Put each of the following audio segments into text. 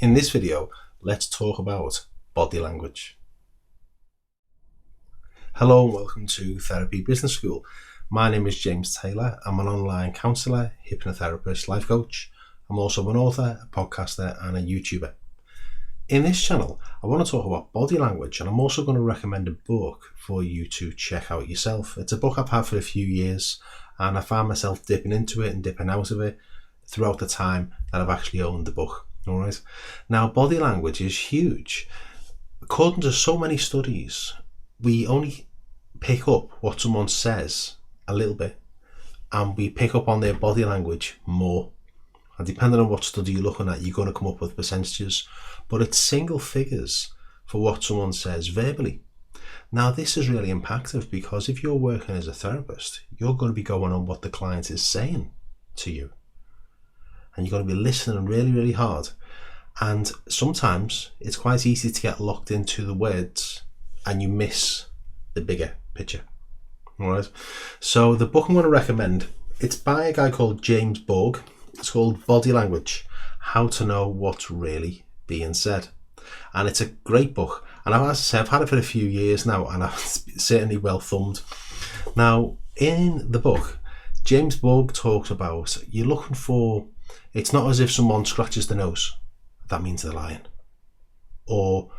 In this video, let's talk about body language. Hello and welcome to Therapy Business School. My name is James Taylor. I'm an online counsellor, hypnotherapist, life coach. I'm also an author, a podcaster and a YouTuber. In this channel, I want to talk about body language, and I'm also going to recommend a book for you to check out yourself. It's a book I've had for a few years and I found myself dipping into it and dipping out of it throughout the time that I've actually owned the book. All right. Now, body language is huge. According to so many studies, we only pick up what someone says a little bit, and we pick up on their body language more. And depending on what study you're looking at, you're going to come up with percentages, but it's single figures for what someone says verbally. Now, this is really impactful because if you're working as a therapist, you're going to be going on what the client is saying to you. And you're going to be listening really, really hard. And sometimes it's quite easy to get locked into the words and you miss the bigger picture. All right. So the book I'm going to recommend, it's by a guy called James Borg. It's called Body Language, How to Know What's Really Being Said. And it's a great book. And as I say, I've had it for a few years now, and it's certainly well thumbed. Now, in the book, James Borg talks about you're looking for, it's not as if someone scratches their nose, that means they're lying. Or,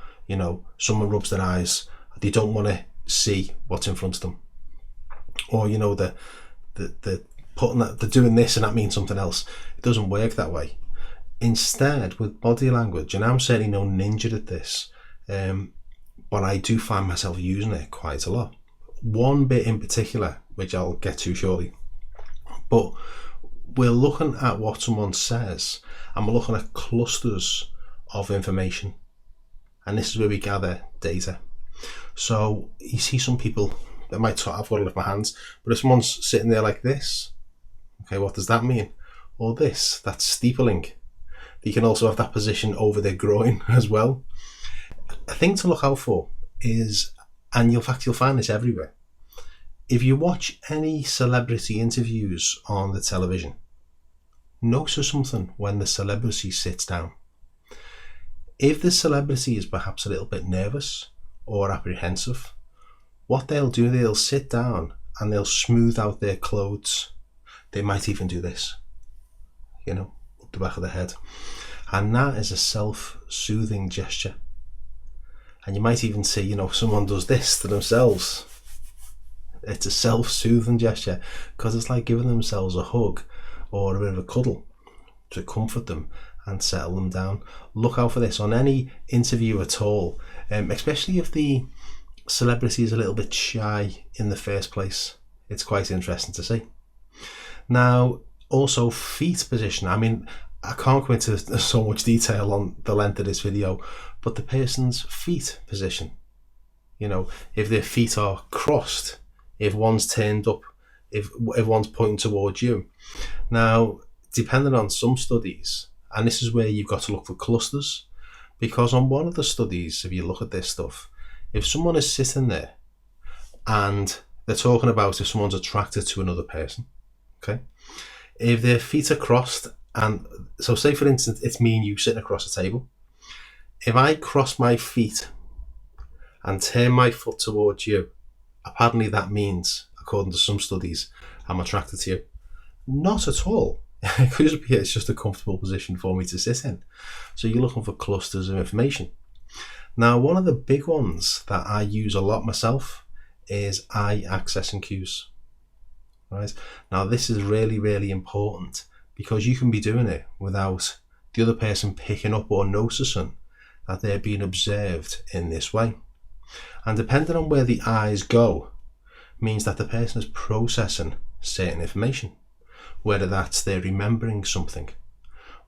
someone rubs their eyes, they don't want to see what's in front of them. Or, they're putting that, they're doing this and that means something else. It doesn't work that way. Instead, with body language, and I'm certainly no ninja at this, but I do find myself using it quite a lot. One bit in particular, which I'll get to shortly, but we're looking at what someone says and we're looking at clusters of information, and this is where we gather data. So you see some people that might talk, I've got to lift my hands, but if someone's sitting there like this, okay, what does that mean? Or this, that's steepling. You can also have that position over their groin as well. A thing to look out for is, and you'll find this everywhere, if you watch any celebrity interviews on the television, notice something when the celebrity sits down. If the celebrity is perhaps a little bit nervous or apprehensive, what they'll do, they'll sit down and they'll smooth out their clothes. They might even do this, up the back of the head. And that is a self-soothing gesture. And you might even see, someone does this to themselves. It's a self-soothing gesture because it's like giving themselves a hug or a bit of a cuddle to comfort them and settle them down. Look out for this on any interview at all, especially if the celebrity is a little bit shy in the first place. It's quite interesting to see. Now, also feet position. I mean, I can't go into so much detail on the length of this video, but the person's feet position. If their feet are crossed, if one's turned up, if one's pointing towards you. Now, depending on some studies, and this is where you've got to look for clusters, because on one of the studies, if you look at this stuff, if someone is sitting there and they're talking about if someone's attracted to another person, okay, if their feet are crossed, and so say for instance it's me and you sitting across a table, if I cross my feet and turn my foot towards you, apparently that means, according to some studies, I'm attracted to you. Not at all. It could just be it's just a comfortable position for me to sit in. So you're looking for clusters of information. Now, one of the big ones that I use a lot myself is eye access and cues. Right? Now, this is really, really important because you can be doing it without the other person picking up or noticing that they're being observed in this way. And depending on where the eyes go means that the person is processing certain information, whether that's they're remembering something,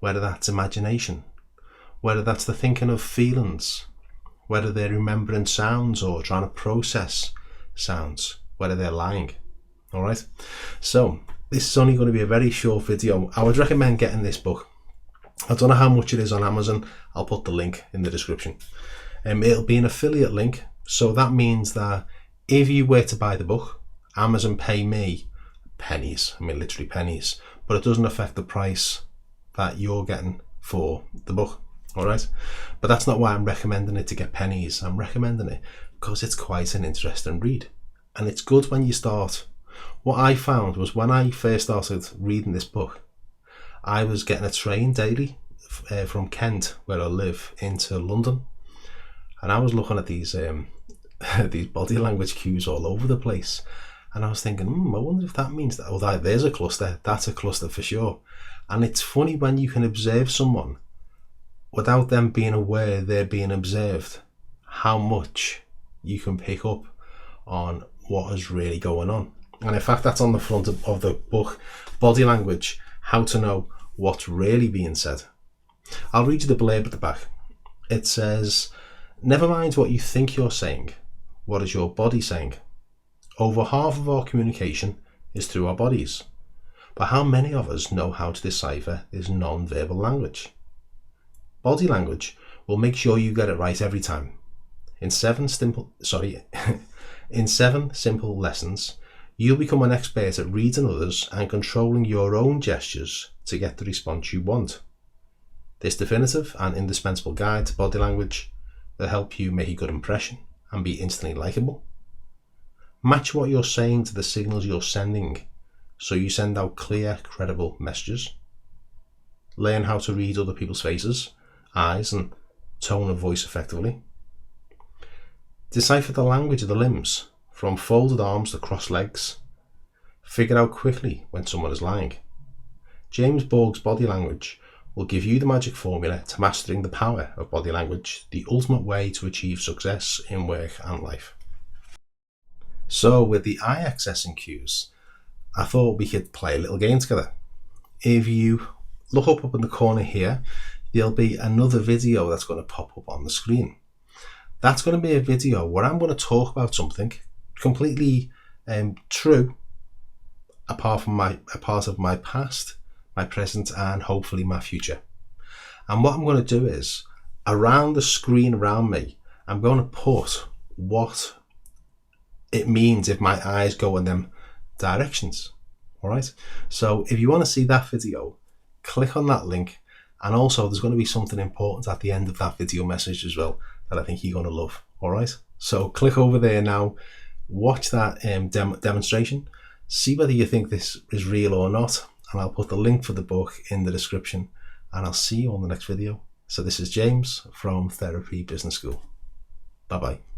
whether that's imagination, whether that's the thinking of feelings, whether they're remembering sounds or trying to process sounds, whether they're lying. All right. So this is only going to be a very short video. I would recommend getting this book. I don't know how much it is on Amazon. I'll put the link in the description. It'll be an affiliate link. So that means that if you were to buy the book, Amazon pay me pennies. I mean, literally pennies, but it doesn't affect the price that you're getting for the book. All right, but that's not why I'm recommending it to get pennies. I'm recommending it because it's quite an interesting read, and it's good when you start. What I found was when I first started reading this book, I was getting a train daily from Kent, where I live, into London, and I was looking at these these body language cues all over the place, and I was thinking, I wonder if that means that, oh, there's a cluster, that's a cluster for sure. And it's funny when you can observe someone without them being aware they're being observed, how much you can pick up on what is really going on. And in fact, that's on the front of the book, Body Language, How to Know What's Really Being Said. I'll read you the blurb at the back. It says, never mind what you think you're saying, what is your body saying? Over half of our communication is through our bodies. But how many of us know how to decipher this non-verbal language? Body language will make sure you get it right every time. In seven simple lessons, you'll become an expert at reading others and controlling your own gestures to get the response you want. This definitive and indispensable guide to body language will help you make a good impression and be instantly likable. Match what you're saying to the signals you're sending so you send out clear, credible messages. Learn how to read other people's faces, eyes and tone of voice effectively. Decipher the language of the limbs, from folded arms to crossed legs. Figure out quickly when someone is lying. James Borg's body language will give you the magic formula to mastering the power of body language, the ultimate way to achieve success in work and life. So with the eye accessing cues, I thought we could play a little game together. If you look up in the corner here, there'll be another video that's going to pop up on the screen. That's going to be a video where I'm going to talk about something completely true, a part of my past, my present, and hopefully my future. And what I'm going to do is, around the screen around me, I'm going to put what it means if my eyes go in them directions. All right. So if you want to see that video, click on that link. And also there's going to be something important at the end of that video message as well that I think you're going to love. All right. So click over there now, watch that demonstration, see whether you think this is real or not. And I'll put the link for the book in the description, and I'll see you on the next video. So this is James from Therapy Business School. Bye-bye.